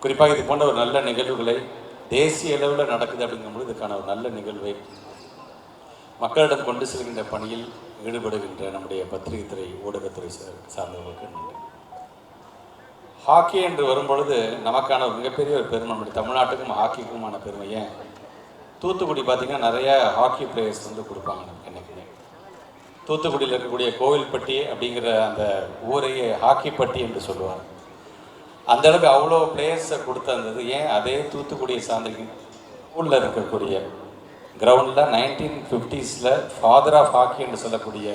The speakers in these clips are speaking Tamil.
குறிப்பாக இது போன்ற ஒரு நல்ல நிகழ்வுகளை தேசிய அளவில் நடக்குது அப்படிங்கும்போது இதுக்கான ஒரு நல்ல நிகழ்வை மக்களிடம் கொண்டு செல்கின்ற பணியில் ஈடுபடுகின்ற நம்முடைய பத்திரிகை துறை ஊடகத்துறை சார்ந்தவர்களுக்கு நன்றி. ஹாக்கி என்று வரும்பொழுது நமக்கான ஒரு மிகப்பெரிய ஒரு பெருமை, நம்முடைய தமிழ்நாட்டுக்கும் ஹாக்கிக்குமான பெருமை. ஏன் தூத்துக்குடி பார்த்திங்கன்னா நிறைய ஹாக்கி பிளேயர்ஸ் கொடுப்பாங்க நமக்கு. என்றைக்குமே தூத்துக்குடியில் இருக்கக்கூடிய கோவில்பட்டி அப்படிங்கிற அந்த ஊரையே ஹாக்கிப்பட்டி என்று சொல்லுவார். அந்த அளவுக்கு அவ்வளோ பிளேயர்ஸை கொடுத்தது. ஏன் அதே தூத்துக்குடியை சார்ந்த ஊரில் இருக்கக்கூடிய கிரவுண்டில் 1950s ஃபாதர் ஆஃப் ஹாக்கி என்று சொல்லக்கூடிய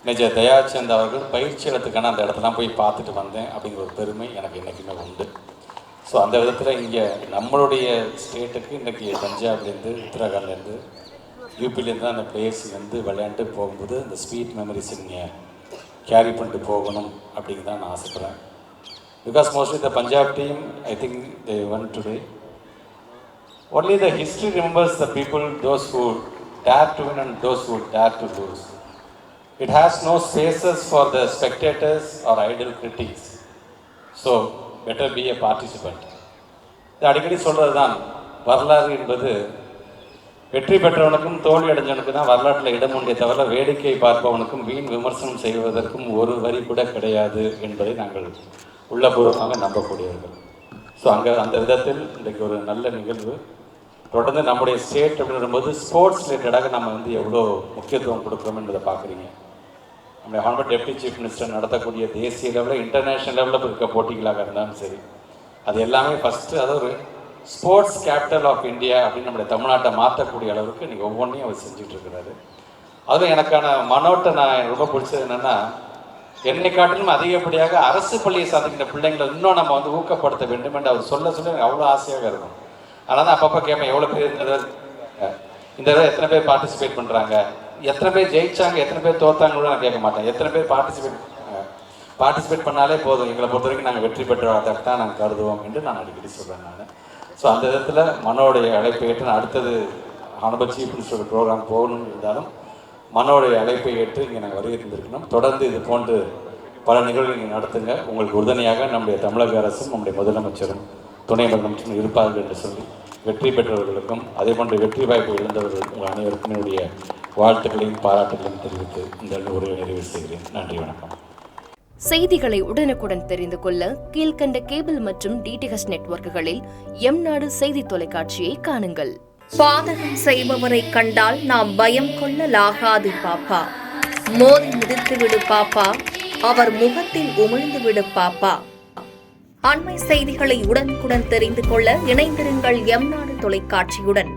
மேஜர் தயாச்சந்த் அவர்கள் பயிற்சியாளத்துக்கான அந்த இடத்தெல்லாம் போய் பார்த்துட்டு வந்தேன் அப்படிங்கிற ஒரு பெருமை எனக்கு என்றைக்குமே உண்டு. ஸோ அந்த விதத்தில் இங்கே நம்மளுடைய ஸ்டேட்டுக்கு இன்றைக்கி பஞ்சாப்லேருந்து உத்தரகாண்ட்லேருந்து யூபிலேருந்து அந்த பிளேயர்ஸ்லேருந்து விளையாண்டு போகும்போது இந்த ஸ்வீட் மெமரிஸ் நீங்கள் கேரி பண்ணிட்டு போகணும் அப்படிங்க தான் நான் ஆசைப்பட்றேன். Because mostly the Punjab team, I think they won today. Only the history remembers the people, those who dare to win and those who dare to lose. It has no spaces for the spectators or idle critics. So, better be a participant. அடிக்கடி சொல்கிறது தான், வரலாறு என்பது வெற்றி பெற்றவனுக்கும் தோல்வி அடைஞ்சவனுக்கு தான் வரலாற்றில் இடம் உண்டே தவிர வேடிக்கை பார்ப்பவனுக்கும் வீண் விமர்சனம் செய்வதற்கும் ஒரு வரி கூட கிடையாது என்பதை நாங்கள் உள்ளபூர்வமாக நம்பக்கூடியவர்கள். ஸோ அந்த விதத்தில் இன்றைக்கு ஒரு நல்ல நிகழ்வு. தொடர்ந்து நம்முடைய ஸ்டேட் அப்படின்னும்போது ஸ்போர்ட்ஸ் ரிலேட்டடாக நம்ம எவ்வளோ முக்கியத்துவம் கொடுக்குறோம் என்பதை பார்க்குறீங்க. நம்முடைய ஹானரபிள் டெப்டி சீஃப் மினிஸ்டர் நடத்தக்கூடிய தேசிய லெவலில் இன்டர்நேஷ்னல் லெவலில் இருக்க போட்டிகளாக இருந்தாலும் சரி, அது எல்லாமே ஃபஸ்ட்டு அதாவது ஒரு ஸ்போர்ட்ஸ் கேபிட்டல் ஆஃப் இந்தியா அப்படின்னு நம்முடைய தமிழ்நாட்டை மாற்றக்கூடிய அளவுக்கு இன்றைக்கி ஒவ்வொன்றையும் அவர் செஞ்சுட்ருக்கிறாரு. அதுவும் எனக்கான மனோட்டை நான் ரொம்ப பிடிச்சது என்னென்னா, என்னை காட்டிலும் அதிகப்படியாக அரசு பள்ளியை சாதிக்கின்ற பிள்ளைங்களை இன்னும் நம்ம ஊக்கப்படுத்த வேண்டும் என்று அவர் சொல்ல எனக்கு அவ்வளோ ஆசையாக இருக்கும். அதனால் தான் அப்பப்போ கேட்பேன், எவ்வளோ பேர் இந்த தடவை எத்தனை பேர் பார்ட்டிசிபேட் பண்ணுறாங்க, எத்தனை பேர் ஜெயிச்சாங்க, எத்தனை பேர் தோத்தாங்க கூட நான் கேட்க மாட்டேன். எத்தனை பேர் பார்ட்டிசிபேட் பண்ணாலே போதும், எங்களை பொறுத்த வரைக்கும் நாங்கள் வெற்றி பெற்றதாக தான் நாங்கள் கருதுவோம் என்று நான் அடிக்கடி சொல்கிறேன் நான். ஸோ அந்த விதத்தில் மனோடைய அழைப்பை ஏற்று நான் அடுத்தது ஹானரபிள் சீஃப் மினிஸ்டர் ப்ரோக்ராம் போகணும்னு இருந்தாலும் மனோடைய அழைப்பை ஏற்று இங்கே நாங்கள் வருகை இருந்திருக்கணும். தொடர்ந்து இது போன்று பல நிகழ்வுகள் நீங்கள் நடத்துங்க. உங்களுக்கு உறுதுணையாக நம்முடைய தமிழக அரசும் நம்முடைய முதலமைச்சரும் துணை முதலமைச்சரும் இருப்பார்கள் என்று சொல்லி வெற்றி பெற்றவர்களுக்கும் அதே போன்று வெற்றி வாய்ப்பு இழந்தவர்கள் உங்கள் அனைவருக்கும் என்னுடைய வாழ்த்துக்களையும் பாராட்டுகளையும் தெரிவித்து இந்த உரையை நிறைவு செய்கிறேன். நன்றி, வணக்கம். செய்திகளை உடனுக்குடன் தெரிந்து கொள்ள கீழ்கண்ட கேபிள் மற்றும் டிடிஹெச் நெட்வொர்க்குகளில் எம்நாடு செய்தி தொலைக்காட்சியை காணுங்கள். பாதகம் செய்பவரை கண்டால் நாம் பயம் கொள்ளலாகாது பாப்பா. மோதி மிதித்து விடு பாப்பா, அவர் முகத்தில் உமிழ்ந்து விடு பாப்பா. அண்மை செய்திகளை உடனுக்குடன் தெரிந்து கொள்ள இணைந்திருங்கள் எம்நாடு தொலைக்காட்சியுடன்.